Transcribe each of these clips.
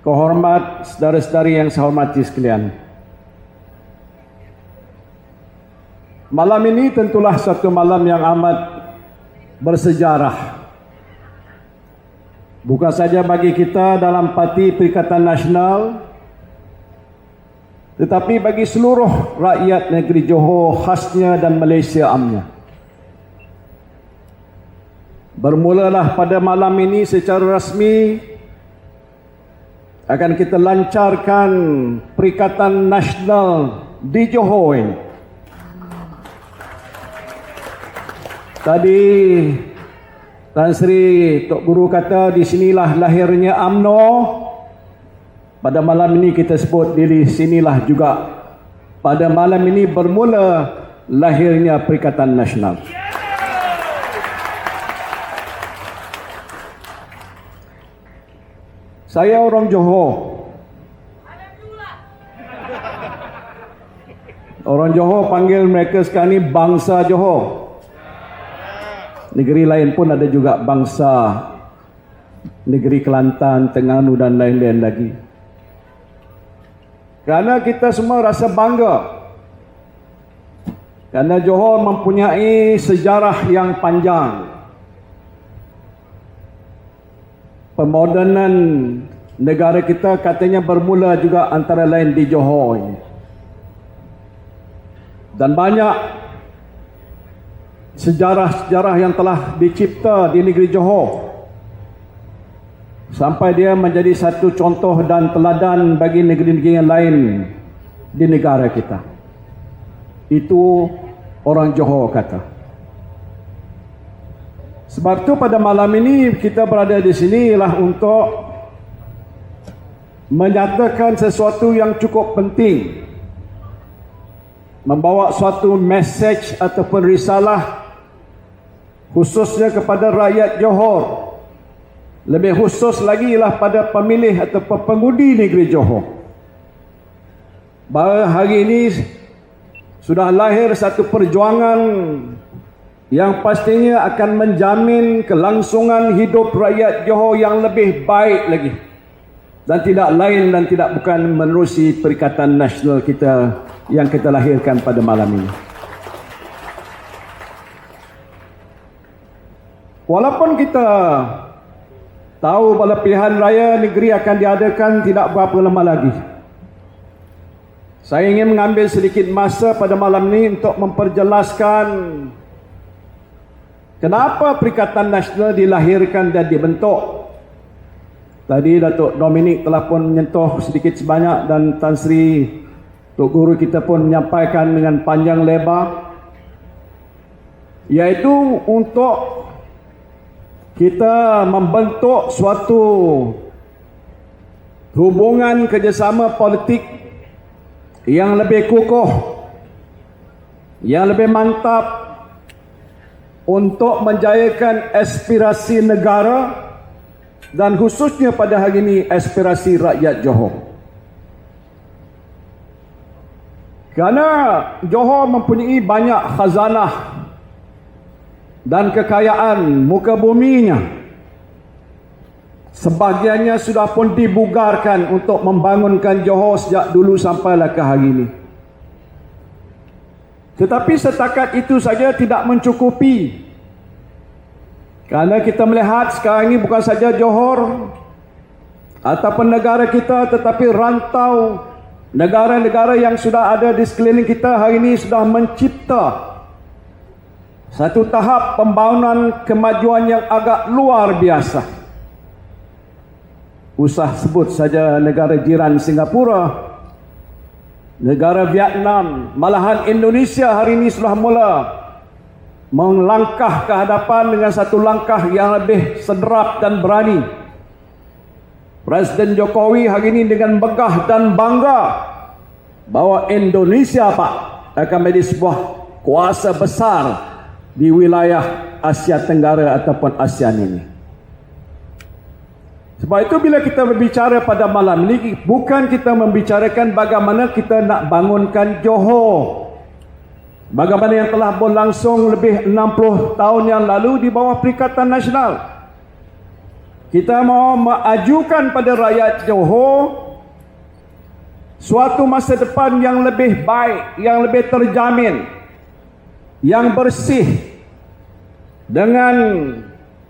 kehormat saudara-saudari yang saya hormati sekalian. Malam ini tentulah satu malam yang amat bersejarah. Bukan saja bagi kita dalam Parti Perikatan Nasional, tetapi bagi seluruh rakyat negeri Johor khasnya dan Malaysia amnya. Bermulalah pada malam ini secara rasmi akan kita lancarkan Perikatan Nasional di Johor ini. Tadi Tan Sri Tok Guru kata di sinilah lahirnya UMNO. Pada malam ini kita sebut di sinilah juga pada malam ini bermula lahirnya Perikatan Nasional. Saya orang Johor. Orang Johor panggil mereka sekarang ni bangsa Johor. Negeri lain pun ada juga bangsa. Negeri Kelantan, Terengganu dan lain-lain lagi. Kerana kita semua rasa bangga. Kerana Johor mempunyai sejarah yang panjang. Pemodenan negara kita katanya bermula juga antara lain di Johor ini. Dan banyak sejarah-sejarah yang telah dicipta di negeri Johor sampai dia menjadi satu contoh dan teladan bagi negeri-negeri yang lain di negara kita. Itu orang Johor kata. Sebab itu pada malam ini kita berada di sini ialah untuk menyatakan sesuatu yang cukup penting. Membawa suatu message ataupun risalah khususnya kepada rakyat Johor. Lebih khusus lagi ialah pada pemilih ataupun pengundi negeri Johor. Bahawa hari ini sudah lahir satu perjuangan yang pastinya akan menjamin kelangsungan hidup rakyat Johor yang lebih baik lagi. Dan tidak lain dan tidak bukan menerusi Perikatan Nasional kita yang kita lahirkan pada malam ini. Walaupun kita tahu pada pilihan raya negeri akan diadakan tidak berapa lama lagi, saya ingin mengambil sedikit masa pada malam ini untuk memperjelaskan kenapa Perikatan Nasional dilahirkan dan dibentuk. Tadi Datuk Dominic telah pun menyentuh sedikit sebanyak dan Tan Sri Tok Guru kita pun menyampaikan dengan panjang lebar, iaitu untuk kita membentuk suatu hubungan kerjasama politik yang lebih kukuh, yang lebih mantap untuk menjayakan aspirasi negara dan khususnya pada hari ini aspirasi rakyat Johor. Kerana Johor mempunyai banyak khazanah dan kekayaan muka buminya. Sebahagiannya sudah pun dibugarkan untuk membangunkan Johor sejak dulu sampailah ke hari ini. Tetapi setakat itu saja tidak mencukupi. Kerana kita melihat sekarang ini bukan saja Johor ataupun negara kita, tetapi rantau negara-negara yang sudah ada di sekeliling kita hari ini sudah mencipta satu tahap pembangunan kemajuan yang agak luar biasa. Usah sebut saja negara jiran Singapura, negara Vietnam, malahan Indonesia hari ini sudah mula melangkah ke hadapan dengan satu langkah yang lebih sederap dan berani. Presiden Jokowi hari ini dengan megah dan bangga bahawa Indonesia akan menjadi sebuah kuasa besar di wilayah Asia Tenggara ataupun ASEAN ini. Sebab itu bila kita berbicara pada malam ini, bukan kita membicarakan bagaimana kita nak bangunkan Johor, bagaimana yang telah berlangsung lebih 60 tahun yang lalu di bawah Perikatan Nasional. kita mau mengajukan pada rakyat Johor suatu masa depan yang lebih baik, yang lebih terjamin, yang bersih, dengan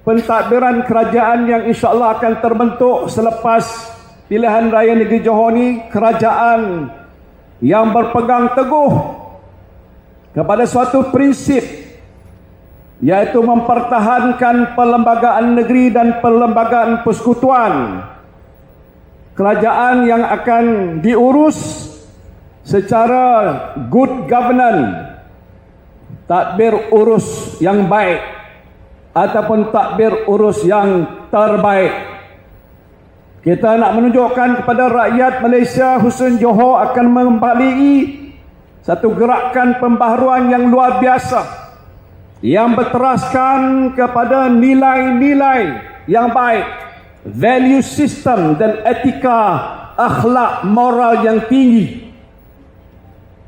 pentadbiran kerajaan yang insya-Allah akan terbentuk selepas pilihan raya negeri Johor ni, kerajaan yang berpegang teguh kepada suatu prinsip, iaitu mempertahankan perlembagaan negeri dan perlembagaan persekutuan. Kerajaan yang akan diurus secara good governance, tadbir urus yang baik ataupun tadbir urus yang terbaik. Kita nak menunjukkan kepada rakyat Malaysia, khususnya Johor, akan membaliki satu gerakan pembaharuan yang luar biasa yang berteraskan kepada nilai-nilai yang baik, value system dan etika akhlak moral yang tinggi.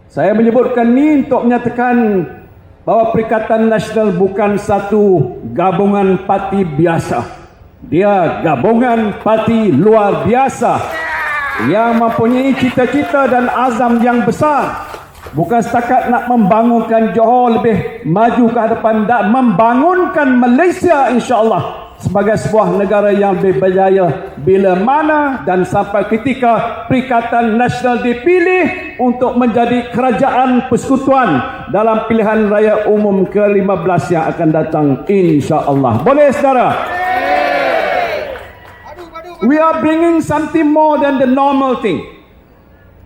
Saya menyebutkan ini untuk menyatakan bahawa Perikatan Nasional bukan satu gabungan parti biasa. Dia gabungan parti luar biasa yang mempunyai cita-cita dan azam yang besar. Bukan setakat nak membangunkan Johor lebih maju ke hadapan, dan membangunkan Malaysia insya-Allah sebagai sebuah negara yang lebih berjaya bila mana dan sampai ketika Perikatan Nasional dipilih untuk menjadi kerajaan persekutuan dalam pilihan raya umum ke-15 yang akan datang insya-Allah. Boleh saudara? We are bringing something more than the normal thing.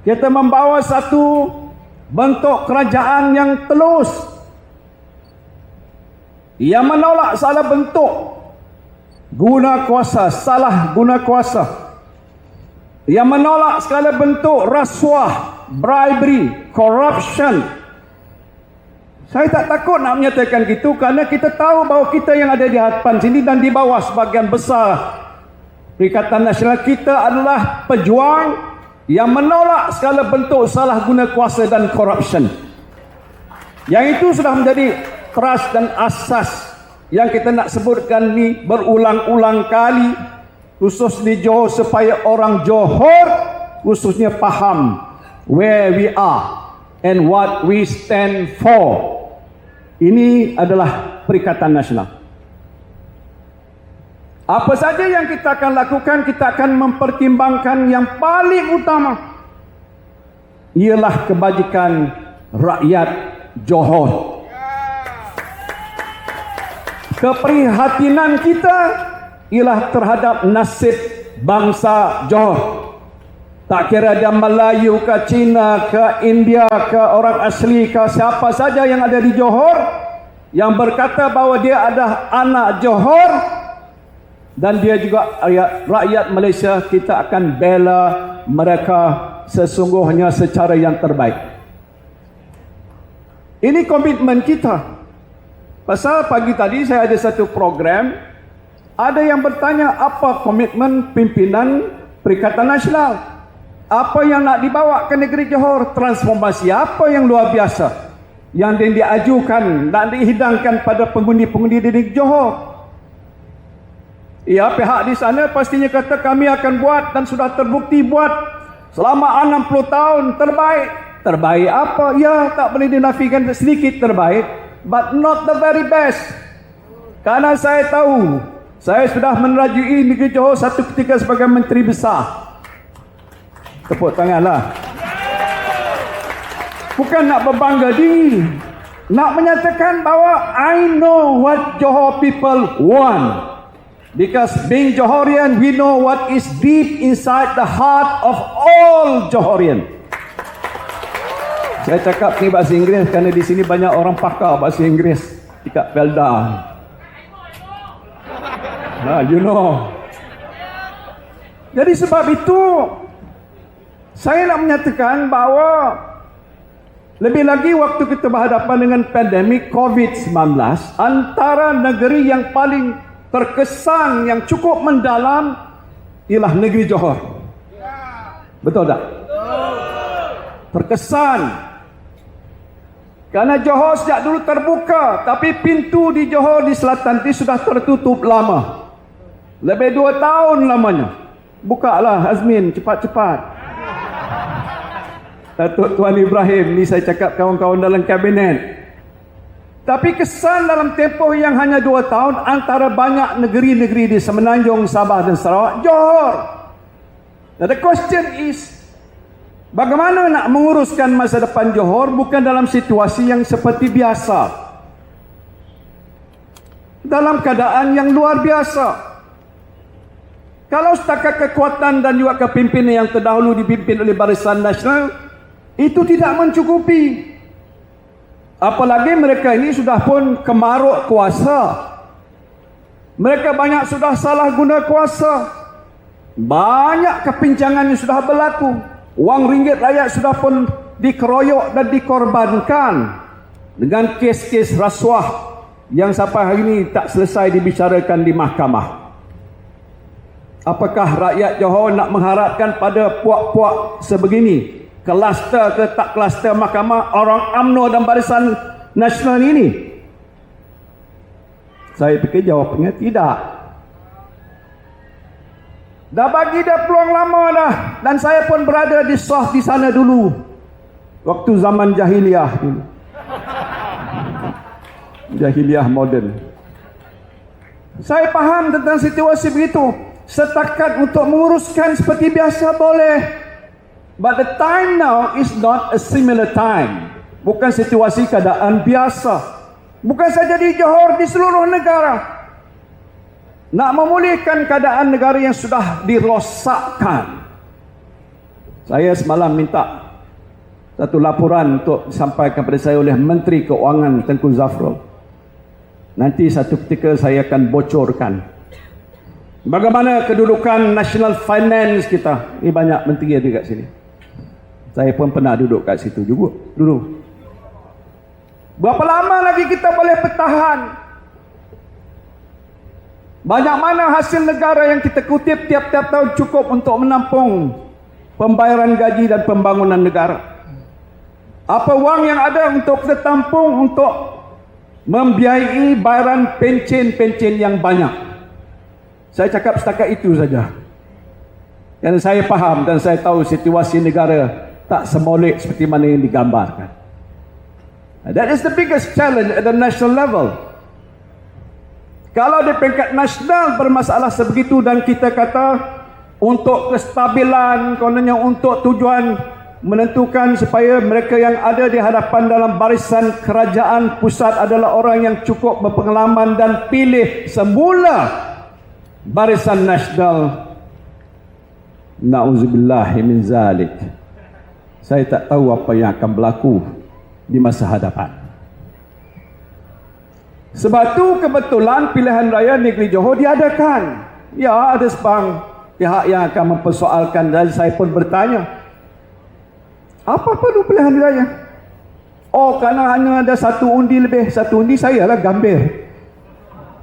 Kita membawa satu bentuk kerajaan yang telus, yang menolak salah bentuk guna kuasa, salah guna kuasa, yang menolak segala bentuk rasuah, bribery, corruption. Saya tak takut nak menyatakan gitu kerana kita tahu bahawa kita yang ada di hadapan sini dan di bawah sebagian besar Perikatan Nasional kita adalah pejuang yang menolak segala bentuk salah guna kuasa dan corruption. Yang itu sudah menjadi teras dan asas yang kita nak sebutkan ni berulang-ulang kali, khusus di Johor, supaya orang Johor khususnya faham where we are and what we stand for. Ini adalah Perikatan Nasional. Apa saja yang kita akan lakukan, kita akan mempertimbangkan yang paling utama ialah kebajikan rakyat Johor. Keprihatinan kita ialah terhadap nasib bangsa Johor. Tak kira dia Melayu ke, Cina ke, India ke, orang asli ke, siapa saja yang ada di Johor yang berkata bahawa dia adalah anak Johor dan dia juga rakyat Malaysia, kita akan bela mereka sesungguhnya secara yang terbaik. Ini komitmen kita. Pasal pagi tadi saya ada satu program, ada yang bertanya apa komitmen pimpinan Perikatan Nasional, apa yang nak dibawa ke negeri Johor, transformasi apa yang luar biasa yang diajukan dan dihidangkan pada pengundi-pengundi di negeri Johor. Ya, pihak di sana pastinya kata kami akan buat dan sudah terbukti buat selama 60 tahun terbaik. Terbaik apa? Ya, tak boleh dinafikan, sedikit terbaik, but not the very best. Karena saya tahu, saya sudah menerajui negeri Johor satu ketika sebagai menteri besar. Tepuk tanganlah. Bukan nak berbangga diri, nak menyatakan bahawa I know what Johor people want. Because being Johorian, we know what is deep inside the heart of all Johorian. Saya cakap ni bahasa Inggeris kerana di sini banyak orang pakar bahasa Inggeris dekat Felda. You know. Jadi sebab itu saya nak menyatakan bahawa lebih lagi waktu kita berhadapan dengan pandemik COVID-19, antara negeri yang paling terkesan yang cukup mendalam ialah negeri Johor. Betul tak? Terkesan. Karena Johor sejak dulu terbuka, tapi pintu di Johor di selatan itu sudah tertutup lama. Lebih 2 tahun lamanya. Bukalah Azmin, cepat-cepat. Datuk Tuan Ibrahim, ni saya cakap kawan-kawan dalam kabinet. Tapi kesan dalam tempoh yang hanya 2 tahun antara banyak negeri-negeri di Semenanjung, Sabah dan Sarawak, Johor. Now the question is, bagaimana nak menguruskan masa depan Johor bukan dalam situasi yang seperti biasa, dalam keadaan yang luar biasa. Kalau setakat kekuatan dan juga kepimpinan yang terdahulu dipimpin oleh Barisan Nasional, itu tidak mencukupi. Apalagi mereka ini sudah pun kemaruk kuasa. Mereka banyak sudah salah guna kuasa. Banyak kepincangan yang sudah berlaku. Wang ringgit rakyat sudah pun dikeroyok dan dikorbankan dengan kes-kes rasuah yang sampai hari ini tak selesai dibicarakan di mahkamah. Apakah rakyat Johor nak mengharapkan pada puak-puak sebegini, kluster ke tak kluster mahkamah, orang UMNO dan Barisan Nasional ini? Saya fikir jawapannya tidak. Dah bagi dia peluang lama dah, dan saya pun berada di sana dulu, waktu zaman jahiliah dulu. Jahiliah moden. Saya faham tentang situasi begitu. Setakat untuk menguruskan seperti biasa boleh. But the time now is not a similar time. Bukan situasi keadaan biasa. Bukan saja di Johor, di seluruh negara. Nak memulihkan keadaan negara yang sudah dirosakkan. Saya semalam minta satu laporan untuk disampaikan kepada saya oleh Menteri Keuangan Tengku Zafrul. Nanti satu ketika saya akan bocorkan bagaimana kedudukan national finance kita. Ini banyak menteri ada kat sini. Saya pun pernah duduk kat situ juga dulu. Berapa lama lagi kita boleh bertahan? Banyak mana hasil negara yang kita kutip tiap-tiap tahun cukup untuk menampung pembayaran gaji dan pembangunan negara? Apa wang yang ada untuk kita tampung untuk membiayai bayaran pencen-pencen yang banyak? Saya cakap setakat itu saja. Dan saya faham dan saya tahu situasi negara tak semolek seperti mana yang digambarkan. That is the biggest challenge at the national level. Kalau di peringkat nasional bermasalah sebegitu dan kita kata untuk kestabilan, kononnya untuk tujuan menentukan supaya mereka yang ada di hadapan dalam barisan kerajaan pusat adalah orang yang cukup berpengalaman dan pilih semula Barisan Nasional. Na'udzubillahi min zalik. Saya tak tahu apa yang akan berlaku di masa hadapan. Sebab tu kebetulan pilihan raya negeri Johor diadakan. Ya, ada sebang pihak yang akan mempersoalkan dan saya pun bertanya, apa perlu pilihan raya? Oh, kerana hanya ada satu undi lebih. Satu undi saya lah Gambir,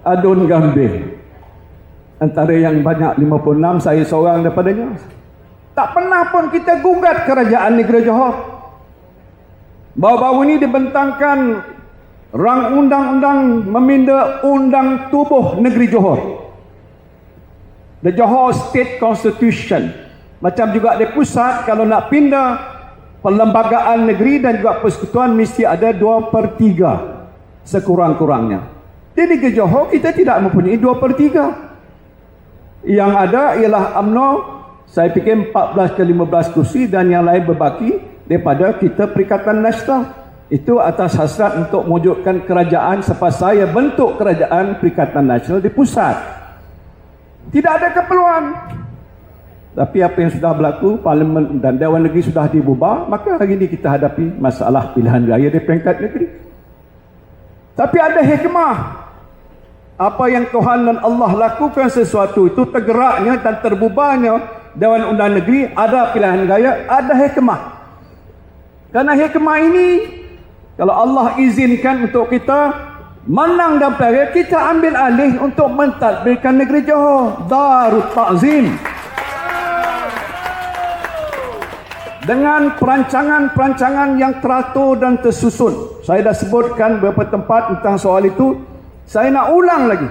Adun Gambir. Antara yang banyak 56, saya seorang daripadanya. Tak pernah pun kita gugat kerajaan negeri Johor. Baru-baru ini dibentangkan rang undang-undang meminda undang tubuh negeri Johor, the Johor State Constitution. Macam juga di pusat, kalau nak pindah perlembagaan negeri dan juga persekutuan mesti ada 2/3 sekurang-kurangnya. Di negeri Johor kita tidak mempunyai 2/3. Yang ada ialah UMNO, saya fikir 14 ke 15 kursi dan yang lain berbaki daripada kita Perikatan Nasional. Itu atas hasrat untuk mewujudkan kerajaan selepas saya bentuk kerajaan Perikatan Nasional di pusat. Tidak ada keperluan. Tapi apa yang sudah berlaku, Parlimen dan Dewan Negeri sudah dibubar, maka hari ini kita hadapi masalah pilihan raya di peringkat negeri. Tapi ada hikmah. Apa yang Tuhan dan Allah lakukan sesuatu itu tergeraknya dan terbubarnya Dewan Undang Negeri, ada pilihan raya, ada hikmah. Karena hikmah ini, kalau Allah izinkan untuk kita menang dalam pilihan raya, kita ambil alih untuk mentadbirkan negeri Johor Darut Ta'zim dengan perancangan-perancangan yang teratur dan tersusun. Saya dah sebutkan beberapa tempat tentang soal itu. Saya nak ulang lagi.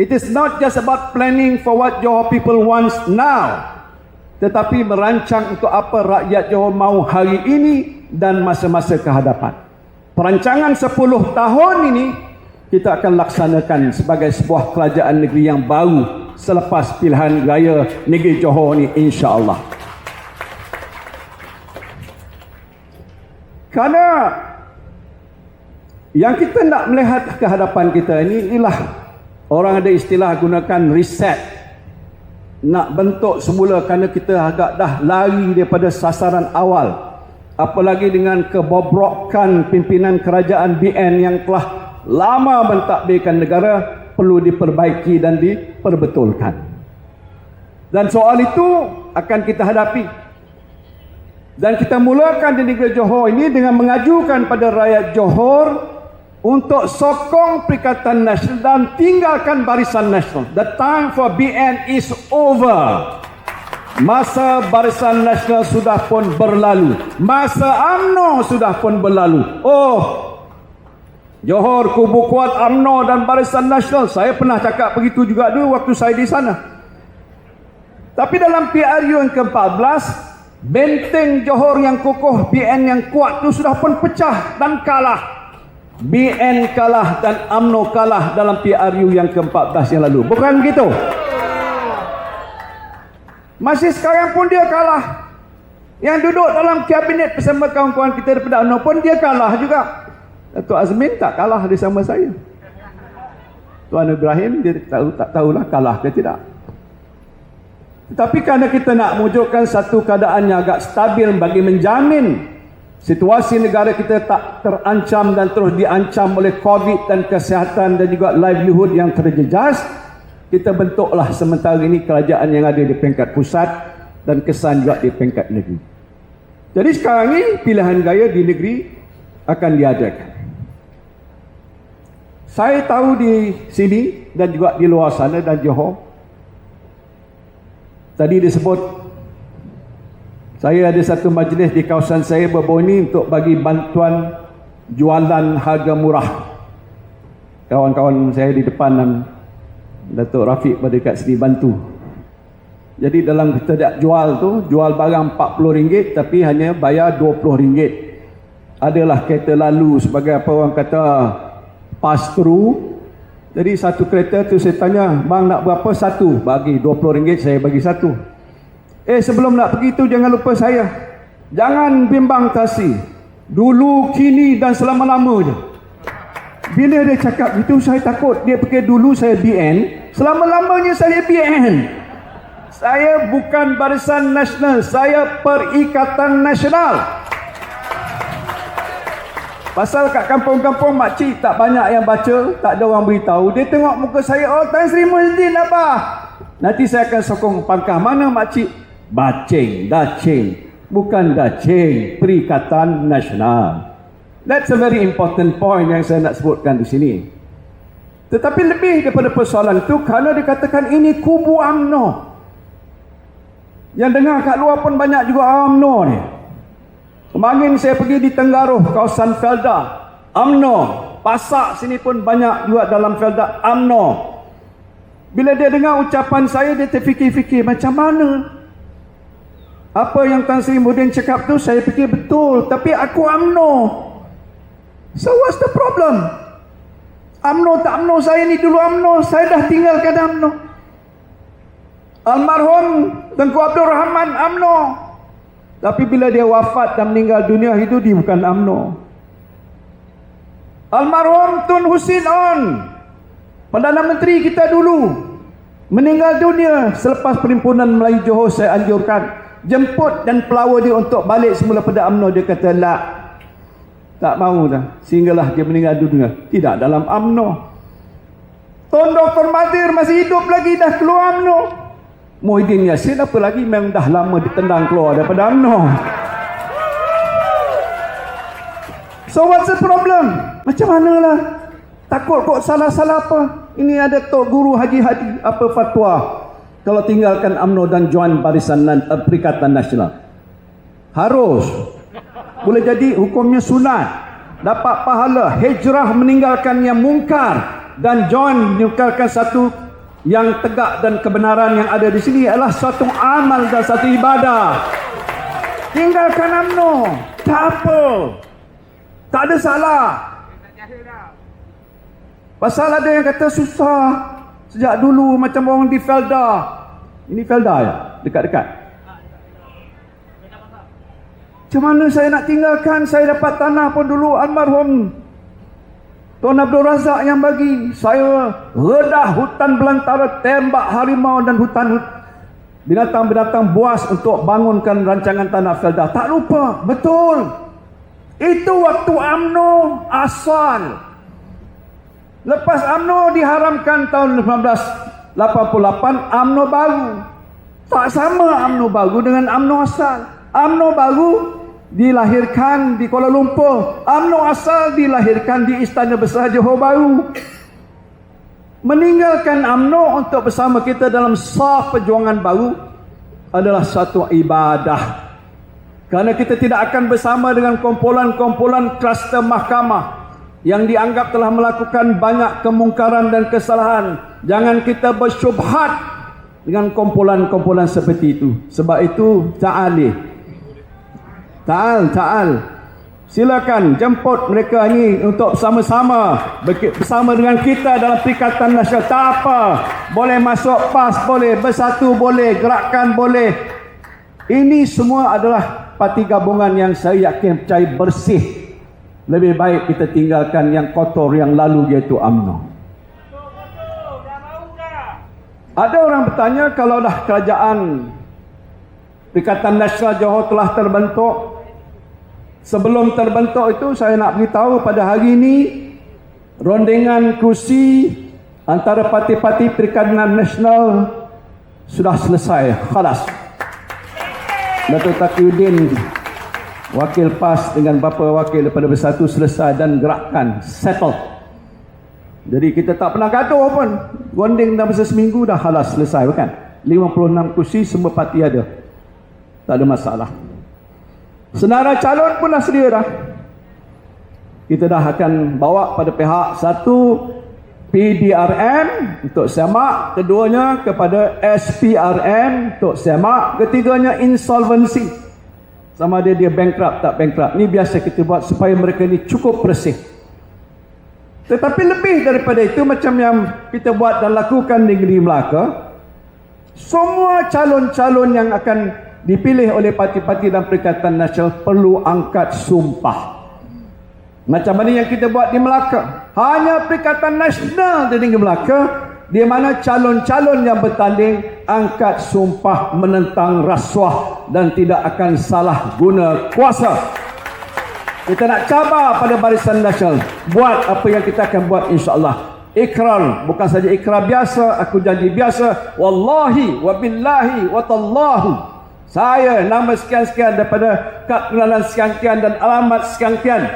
It is not just about planning for what Johor people wants now, tetapi merancang untuk apa rakyat Johor mahu hari ini dan masa-masa kehadapan. Perancangan 10 tahun ini kita akan laksanakan sebagai sebuah kerajaan negeri yang baru selepas pilihan raya negeri Johor ni, insya-Allah. Kerana yang kita nak melihat ke hadapan kita ini ialah, orang ada istilah gunakan reset. Nak bentuk semula kerana kita agak dah lari daripada sasaran awal. Apalagi dengan kebobrokan pimpinan kerajaan BN yang telah lama mentadbirkan negara, perlu diperbaiki dan diperbetulkan. Dan soal itu akan kita hadapi. Dan kita mulakan di negeri Johor ini dengan mengajukan pada rakyat Johor untuk sokong Perikatan Nasional dan tinggalkan Barisan Nasional. The time for BN is over. Masa Barisan Nasional sudah pun berlalu. Masa UMNO sudah pun berlalu. Oh, Johor kubu kuat UMNO dan Barisan Nasional. Saya pernah cakap begitu juga dulu waktu saya di sana. Tapi dalam PRU yang ke-14, benteng Johor yang kokoh, BN yang kuat itu sudah pun pecah dan kalah. BN kalah dan UMNO kalah dalam PRU yang ke-14 yang lalu. Bukan begitu? Masih sekarang pun dia kalah. Yang duduk dalam kabinet bersama kawan-kawan kita daripada UMNO pun dia kalah juga. Datuk Azmin tak kalah bersama saya. Tuan Ibrahim dia tak tahulah kalah ke tidak. Tetapi kerana kita nak mewujudkan satu keadaan yang agak stabil bagi menjamin situasi negara kita tak terancam dan terus diancam oleh COVID dan kesihatan dan juga livelihood yang terjejas, kita bentuklah sementara ini kerajaan yang ada di peringkat pusat dan kesan juga di peringkat negeri. Jadi sekarang ini pilihan raya di negeri akan diadakan. Saya tahu di sini dan juga di luar sana dan Johor, tadi disebut, saya ada satu majlis di kawasan saya berbunyi untuk bagi bantuan jualan harga murah. Kawan-kawan saya di depan dan Datuk Rafiq pada dekat sini bantu. Jadi dalam kita nak jual tu, jual barang RM40 tapi hanya bayar RM20. Adalah kereta lalu sebagai apa orang kata pass through. Jadi satu kereta tu saya tanya, bang nak berapa? Satu. Bagi RM20, saya bagi satu. Sebelum nak pergi tu jangan lupa saya. Jangan bimbang tasi. Dulu, kini dan selama-lamanya. Bila dia cakap itu saya takut. Dia fikir dulu saya BN, selama-lamanya saya BN. Saya bukan Barisan Nasional, saya Perikatan Nasional. Pasal kat kampung-kampung makcik tak banyak yang baca, tak ada orang beritahu. Dia tengok muka saya, oh Tan Sri Muhyiddin apa? Nanti saya akan sokong pangkah. Mana makcik? Bacing, dacing. Bukan dacing, Perikatan Nasional. That's a very important point yang saya nak sebutkan di sini. Tetapi lebih daripada persoalan itu, kalau dikatakan ini kubu UMNO, yang dengar kat luar pun banyak juga UMNO ni. Kemarin saya pergi di Tenggaruh, kawasan Felda, UMNO. Pasak sini pun banyak juga dalam Felda, UMNO. Bila dia dengar ucapan saya, dia terfikir-fikir macam mana? Apa yang Tan Sri Muhyiddin cakap tu, saya fikir betul. Tapi aku UMNO. So what's the problem? UMNO tak UMNO, saya ni dulu UMNO. Saya dah tinggalkan UMNO. Almarhum Tengku Abdul Rahman UMNO. Tapi bila dia wafat dan meninggal dunia, itu dia bukan UMNO. Almarhum Tun Hussein On, Perdana Menteri kita dulu, meninggal dunia selepas Perhimpunan Melayu Johor. Saya anjurkan jemput dan pelawa dia untuk balik semula pada UMNO. Dia kata tak mahu dah, sehinggalah dia meninggal dunia. Tidak dalam UMNO. Tun Dr. Mahathir masih hidup lagi, dah keluar UMNO. Muhyiddin Yassin apa lagi, memang dah lama ditendang keluar daripada UMNO. So what's the problem? Macam manalah? Takut kok salah-salah apa? Ini ada Tok Guru Haji Hadi, apa fatwa kalau tinggalkan UMNO dan join Barisan Perikatan Nasional? Harus. Boleh jadi hukumnya sunat. Dapat pahala hijrah meninggalkan yang mungkar dan join meninggalkan satu yang tegak dan kebenaran yang ada di sini adalah satu amal dan satu ibadah. Tinggalkan UMNO, tak apa, tak ada salah. Pasal ada yang kata susah sejak dulu macam orang di Felda. Ini Felda ya, dekat-dekat. Macam mana saya nak tinggalkan? Saya dapat tanah pun dulu almarhum Tuan Abdul Razak yang bagi. Saya redah hutan belantara, tembak harimau dan hutan binatang-binatang buas untuk bangunkan rancangan tanah Felda. Tak lupa, betul. Itu waktu UMNO asal. Lepas UMNO diharamkan tahun 1988, UMNO baru. Tak sama UMNO baru dengan UMNO asal. UMNO baru dilahirkan di Kuala Lumpur. UMNO asal dilahirkan di Istana Besar Johor Bahru. Meninggalkan UMNO untuk bersama kita dalam saf perjuangan baru adalah satu ibadah. Kerana kita tidak akan bersama dengan kumpulan-kumpulan kluster mahkamah yang dianggap telah melakukan banyak kemungkaran dan kesalahan. Jangan kita bersyubhat dengan kumpulan-kumpulan seperti itu. Sebab itu Ta'al. Silakan jemput mereka ini untuk bersama dengan kita dalam Perikatan Nasional. Tak apa, boleh masuk PAS, boleh bersatu, boleh gerakan, boleh. Ini semua adalah parti gabungan yang saya yakin percaya bersih. Lebih baik kita tinggalkan yang kotor yang lalu, iaitu UMNO. Ada orang bertanya, kalau dah kerajaan Perikatan Nasional Johor telah terbentuk, sebelum terbentuk itu saya nak beritahu pada hari ini rondengan kursi antara parti-parti Perikatan Nasional sudah selesai, khalas. Datuk Taqiyuddin wakil PAS dengan beberapa wakil daripada Bersatu selesai dan gerakan settle. Jadi kita tak pernah gaduh pun. Ronding dah masa seminggu dah khalas selesai, bukan? 56 kursi semua parti ada. Tak ada masalah. Senarai calon pun dah sedia dah. Kita dah akan bawa pada pihak satu PDRM untuk semak, keduanya kepada SPRM untuk semak, ketiganya insolvency. Sama ada dia bankrupt tak bankrupt. Ni biasa kita buat supaya mereka ni cukup bersih. Tetapi lebih daripada itu, macam yang kita buat dan lakukan di Negeri Melaka, semua calon-calon yang akan dipilih oleh parti-parti dan Perikatan Nasional perlu angkat sumpah. Macam mana yang kita buat di Melaka. Hanya Perikatan Nasional di Negeri Melaka, di mana calon-calon yang bertanding angkat sumpah menentang rasuah dan tidak akan salah guna kuasa. Kita nak cabar pada Barisan Nasional, buat apa yang kita akan buat, insya-Allah. Ikrar, bukan saja ikrar biasa, aku janji biasa, wallahi wabillahi watallahu, saya nama sekian-sekian daripada kad pengenalan sekian-sekian dan alamat sekian-sekian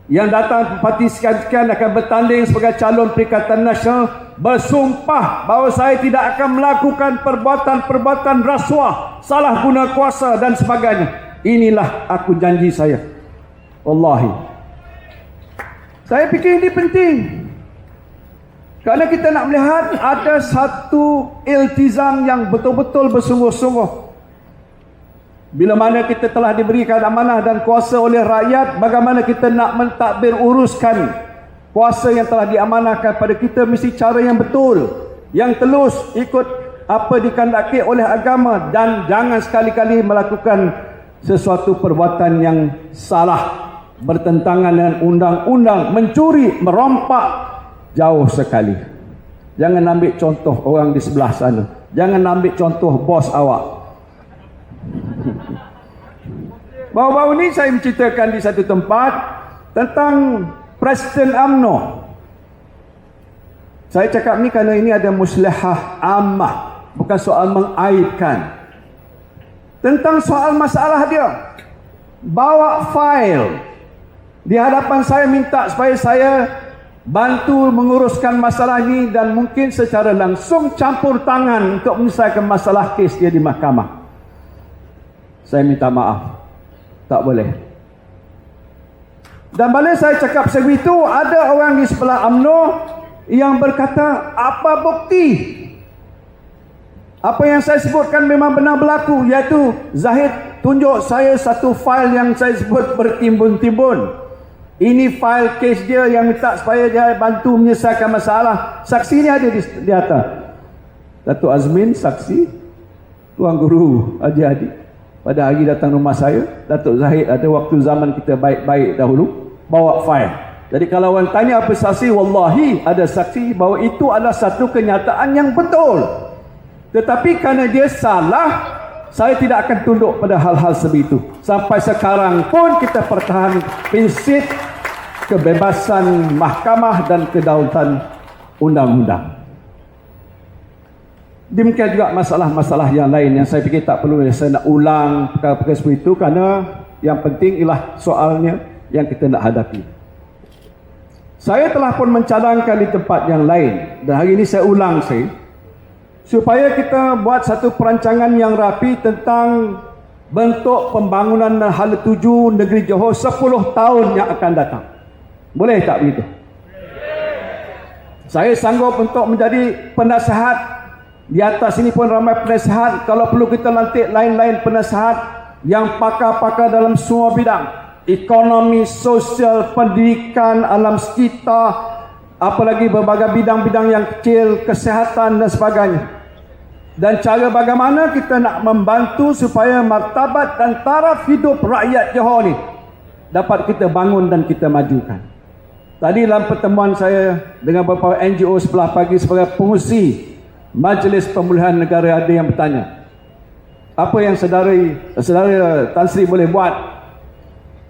yang datang parti sekian-sekian akan bertanding sebagai calon Perikatan Nasional, bersumpah bahawa saya tidak akan melakukan perbuatan-perbuatan rasuah, salah guna kuasa dan sebagainya. Inilah aku janji saya. Wallahi. Saya fikir ini penting. Kerana kita nak melihat ada satu iltizam yang betul-betul bersungguh-sungguh. Bila mana kita telah diberikan amanah dan kuasa oleh rakyat, bagaimana kita nak mentadbir uruskan kuasa yang telah diamanahkan pada kita, mesti cara yang betul, yang telus, ikut apa dikehendaki oleh agama, dan jangan sekali-kali melakukan sesuatu perbuatan yang salah, bertentangan dengan undang-undang, mencuri, merompak, jauh sekali. Jangan ambil contoh orang di sebelah sana. Jangan ambil contoh bos awak. Baru-baru ni saya menceritakan di satu tempat tentang Presiden UMNO. Saya cakap ni kerana ini ada muslihah ammah, bukan soal mengaibkan. Tentang soal masalah dia, bawa fail di hadapan saya, minta supaya saya bantu menguruskan masalah ini dan mungkin secara langsung campur tangan untuk menyelesaikan masalah kes dia di mahkamah. Saya minta maaf, tak boleh. Dan bila saya cakap segitu, ada orang di sebelah UMNO yang berkata, apa bukti? Apa yang saya sebutkan memang benar berlaku, iaitu Zahid tunjuk saya satu fail yang saya sebut bertimbun-timbun. Ini fail kes dia yang minta supaya dia bantu menyelesaikan masalah. Saksi ni ada di atas. Datuk Azmin saksi, Tuan Guru Haji Hadi pada hari datang rumah saya. Datuk Zahid ada waktu zaman kita baik-baik dahulu bawa fail. Jadi kalau orang tanya apa saksi, wallahi ada saksi bahawa itu adalah satu kenyataan yang betul. Tetapi kerana dia salah, saya tidak akan tunduk pada hal-hal sebegitu. Sampai sekarang pun kita pertahan prinsip kebebasan mahkamah dan kedaulatan undang-undang. Demikian juga masalah-masalah yang lain yang saya fikir tak perlu saya nak ulang perkara-perkara seperti itu, kerana yang penting ialah soalnya yang kita nak hadapi. Saya telah pun mencadangkan di tempat yang lain, dan hari ini saya ulang supaya kita buat satu perancangan yang rapi tentang bentuk pembangunan hala tuju negeri Johor 10 tahun yang akan datang. Boleh tak begitu? Saya sanggup untuk menjadi penasihat. Di atas ini pun ramai penasihat. Kalau perlu kita lantik lain-lain penasihat yang pakar-pakar dalam semua bidang. Ekonomi, sosial, pendidikan, alam sekitar, apalagi berbagai bidang-bidang yang kecil, kesihatan dan sebagainya. Dan cara bagaimana kita nak membantu supaya martabat dan taraf hidup rakyat Johor ni dapat kita bangun dan kita majukan. Tadi dalam pertemuan saya dengan beberapa NGO sebelah pagi sebagai pengurusi Majlis Pemulihan Negara, ada yang bertanya, apa yang saudara Tan Sri boleh buat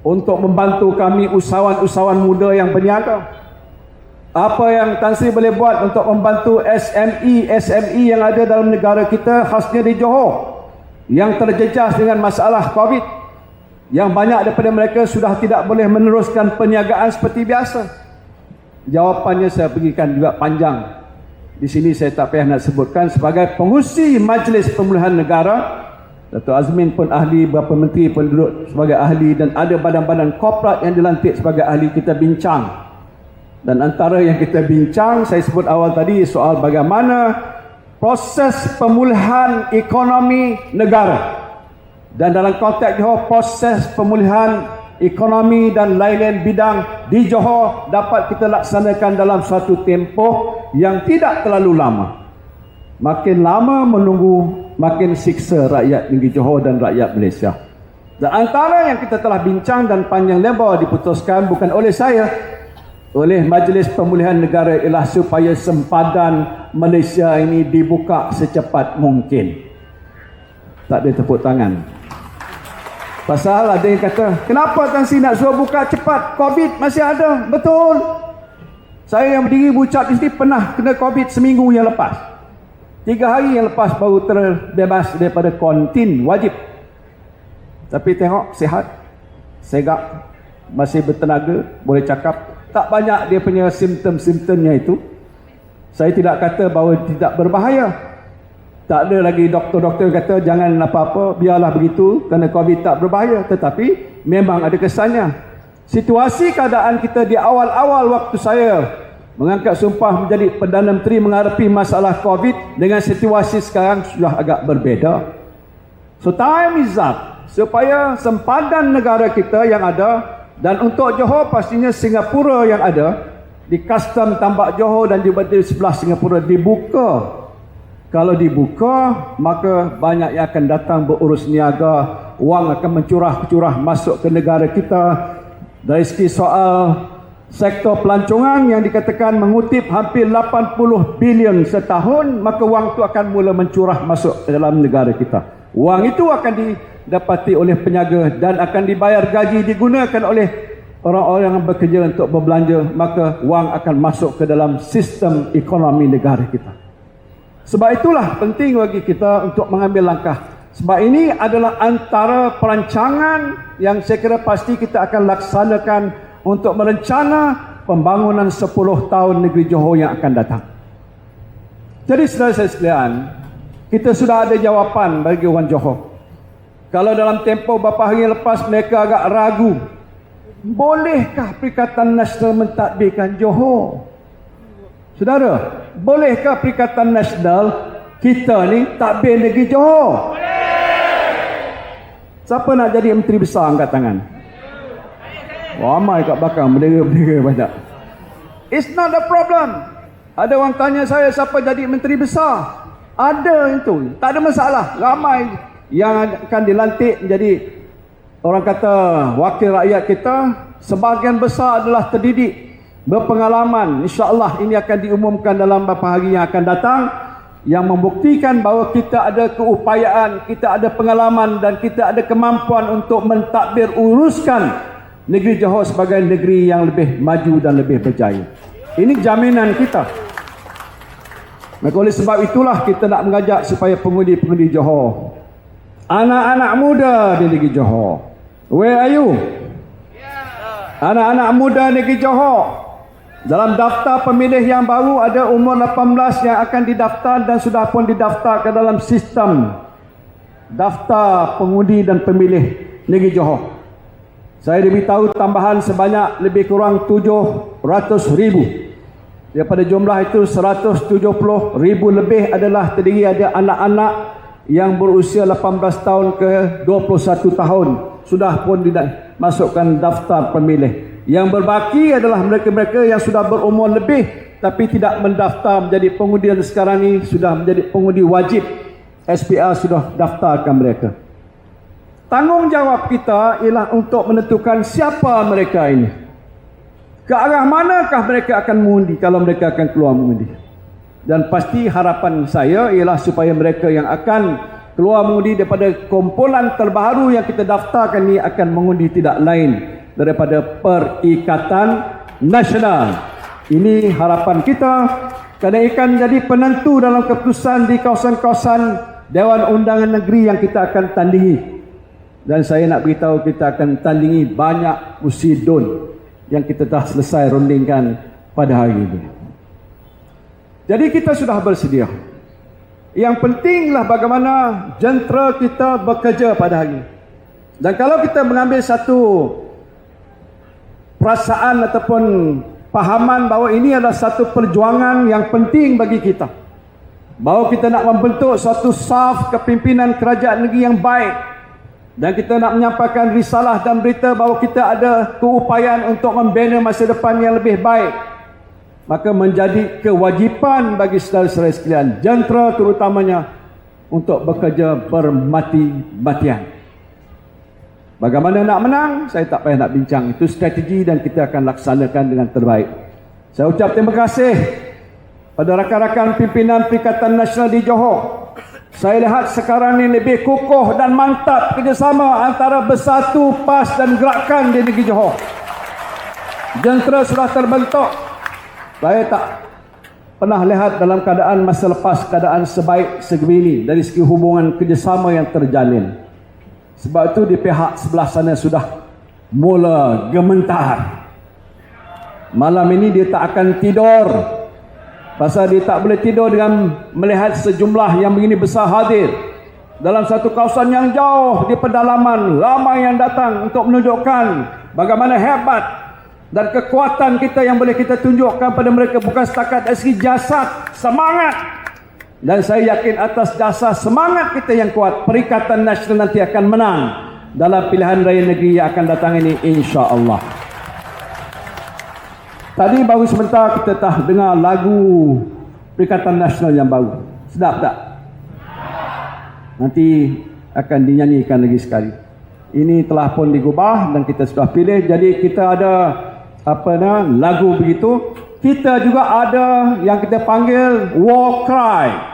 untuk membantu kami usahawan-usahawan muda yang berniaga? Apa yang Tan Sri boleh buat untuk membantu SME yang ada dalam negara kita, khasnya di Johor, yang terjejas dengan masalah COVID, yang banyak daripada mereka sudah tidak boleh meneruskan perniagaan seperti biasa? Jawapannya saya berikan juga panjang. Di sini saya tak payah nak sebutkan. Sebagai pengurusi Majlis Pemulihan Negara, Datuk Azmin pun ahli, beberapa menteri pun duduk sebagai ahli, dan ada badan-badan korporat yang dilantik sebagai ahli. Kita bincang. Dan antara yang kita bincang, saya sebut awal tadi, soal bagaimana proses pemulihan ekonomi negara. Dan dalam konteks Johor, proses pemulihan ekonomi dan lain-lain bidang di Johor dapat kita laksanakan dalam suatu tempoh yang tidak terlalu lama. Makin lama menunggu, makin siksa rakyat negeri Johor dan rakyat Malaysia. Dan antara yang kita telah bincang dan panjang lebar diputuskan bukan oleh saya, oleh Majlis Pemulihan Negara, ialah supaya sempadan Malaysia ini dibuka secepat mungkin. Tak ada tepuk tangan. Pasal ada yang kata, kenapa Tan Sri nak suruh buka cepat? COVID masih ada. Betul. Saya yang berdiri berucap di sini pernah kena COVID seminggu yang lepas. 3 hari yang lepas baru terbebas daripada kuarantin wajib. Tapi tengok, sihat, segak, masih bertenaga, boleh cakap. Tak banyak dia punya simptom-simptomnya itu. Saya tidak kata bahawa tidak berbahaya. Tak ada lagi doktor-doktor kata jangan apa-apa, biarlah begitu kerana COVID tak berbahaya. Tetapi memang ada kesannya. Situasi keadaan kita di awal-awal waktu saya mengangkat sumpah menjadi Perdana Menteri menghadapi masalah COVID dengan situasi sekarang sudah agak berbeza. So time is up supaya sempadan negara kita yang ada. Dan untuk Johor pastinya Singapura yang ada di custom tambak Johor dan juga di sebelah Singapura dibuka. Kalau dibuka, maka banyak yang akan datang berurus niaga, wang akan mencurah-curah masuk ke negara kita. Dari segi soal sektor pelancongan yang dikatakan mengutip hampir 80 bilion setahun, maka wang itu akan mula mencurah masuk ke dalam negara kita. Wang itu akan didapati oleh peniaga dan akan dibayar gaji, digunakan oleh orang-orang yang bekerja untuk berbelanja, maka wang akan masuk ke dalam sistem ekonomi negara kita. Sebab itulah penting bagi kita untuk mengambil langkah. Sebab ini adalah antara perancangan yang saya kira pasti kita akan laksanakan untuk merencana pembangunan 10 tahun negeri Johor yang akan datang. Jadi saudara saya sekalian, kita sudah ada jawapan bagi orang Johor. Kalau dalam tempoh beberapa hari lepas mereka agak ragu, bolehkah Perikatan Nasional mentadbirkan Johor? Saudara, bolehkah Perikatan Nasional kita ni takbir negeri Johor? Siapa nak jadi menteri besar angkat tangan? Ramai kat belakang, bendera-bendera banyak. It's not a problem. Ada orang tanya saya siapa jadi menteri besar. Ada itu, tak ada masalah. Ramai yang akan dilantik menjadi, orang kata, wakil rakyat kita. Sebahagian besar adalah terdidik, berpengalaman. InsyaAllah ini akan diumumkan dalam beberapa hari yang akan datang, yang membuktikan bahawa kita ada keupayaan, kita ada pengalaman dan kita ada kemampuan untuk mentadbir uruskan negeri Johor sebagai negeri yang lebih maju dan lebih berjaya. Ini jaminan kita. Maka oleh sebab itulah kita nak mengajak supaya pengundi-pengundi Johor, anak-anak muda di negeri Johor, where are you? Anak-anak muda negeri Johor, dalam daftar pemilih yang baru ada umur 18 yang akan didaftar dan sudah pun didaftar ke dalam sistem daftar pengundi dan pemilih negeri Johor. Saya diberitahu tambahan sebanyak lebih kurang 700,000. Daripada jumlah itu 170,000 lebih adalah terdiri ada anak-anak yang berusia 18 tahun ke 21 tahun. Sudah pun dimasukkan daftar pemilih. Yang berbaki adalah mereka-mereka yang sudah berumur lebih tapi tidak mendaftar menjadi pengundi, dan sekarang ini sudah menjadi pengundi wajib. SPR sudah daftarkan mereka. Tanggungjawab kita ialah untuk menentukan siapa mereka ini. Ke arah manakah mereka akan mengundi kalau mereka akan keluar mengundi. Dan pasti harapan saya ialah supaya mereka yang akan keluar mengundi daripada kumpulan terbaru yang kita daftarkan ini akan mengundi tidak lain daripada Perikatan Nasional. Ini harapan kita, kerana akan jadi penentu dalam keputusan di kawasan-kawasan Dewan Undangan Negeri yang kita akan tandingi. Dan saya nak beritahu kita akan tandingi banyak usidun yang kita dah selesai rundingkan pada hari ini. Jadi kita sudah bersedia. Yang pentinglah bagaimana jentera kita bekerja pada hari ini. Dan kalau kita mengambil satu perasaan ataupun pahaman bahawa ini adalah satu perjuangan yang penting bagi kita, bahawa kita nak membentuk suatu saf kepimpinan kerajaan negeri yang baik, dan kita nak menyampaikan risalah dan berita bahawa kita ada keupayaan untuk membina masa depan yang lebih baik, maka menjadi kewajipan bagi saudara-saudara sekalian, jentera terutamanya, untuk bekerja bermati-matian. Bagaimana nak menang, saya tak payah nak bincang. Itu strategi dan kita akan laksanakan dengan terbaik. Saya ucap terima kasih pada rakan-rakan pimpinan Perikatan Nasional di Johor. Saya lihat sekarang ini lebih kukuh dan mantap kerjasama antara Bersatu, PAS dan Gerakan di negeri Johor. Jentera sudah terbentuk. Saya tak pernah lihat dalam keadaan masa lepas keadaan sebaik segini dari segi hubungan kerjasama yang terjalin. Sebab itu di pihak sebelah sana sudah mula gementar. Malam ini dia tak akan tidur. Pasal dia tak boleh tidur dengan melihat sejumlah yang begini besar hadir dalam satu kawasan yang jauh di pedalaman. Ramai yang datang untuk menunjukkan bagaimana hebat dan kekuatan kita yang boleh kita tunjukkan pada mereka, bukan setakat dari segi jasad, semangat. Dan saya yakin atas dasar semangat kita yang kuat, Perikatan Nasional nanti akan menang dalam pilihan raya negeri yang akan datang ini, insya-Allah. Tadi baru sebentar kita dah dengar lagu Perikatan Nasional yang baru. Sedap tak? Nanti akan dinyanyikan lagi sekali. Ini telah pun digubah dan kita sudah pilih. Jadi kita ada lagu begitu. Kita juga ada yang kita panggil war cry.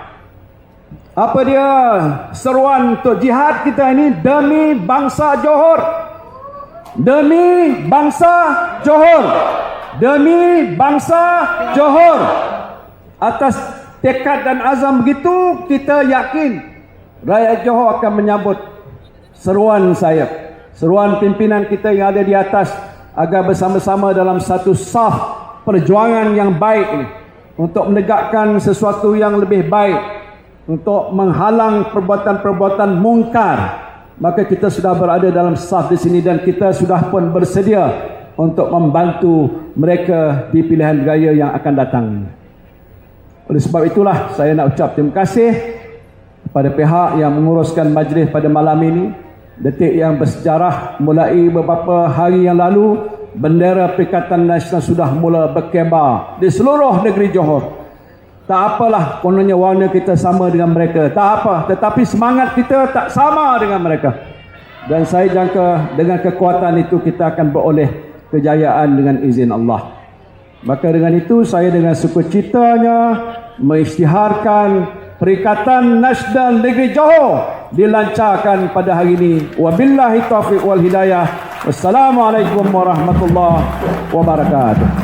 Apa dia? Seruan untuk jihad kita ini demi bangsa Johor. Demi bangsa Johor. Demi bangsa Johor. Atas tekad dan azam begitu, kita yakin rakyat Johor akan menyambut seruan saya, seruan pimpinan kita yang ada di atas, agar bersama-sama dalam satu saf perjuangan yang baik ini untuk menegakkan sesuatu yang lebih baik, untuk menghalang perbuatan-perbuatan mungkar. Maka kita sudah berada dalam saf di sini dan kita sudah pun bersedia untuk membantu mereka di pilihan raya yang akan datang. Oleh sebab itulah saya nak ucap terima kasih kepada pihak yang menguruskan majlis pada malam ini. Detik yang bersejarah, mulai beberapa hari yang lalu, bendera Perikatan Nasional sudah mula berkibar di seluruh negeri Johor. Tak apalah kononnya warna kita sama dengan mereka, tak apa, tetapi semangat kita tak sama dengan mereka. Dan saya jangka dengan kekuatan itu kita akan beroleh kejayaan dengan izin Allah. Maka dengan itu saya dengan sukacitanya mengisytiharkan Perikatan Nasional Negeri Johor dilancarkan pada hari ini. Wabillahi taufiq wal hidayah. Wassalamualaikum warahmatullahi wabarakatuh.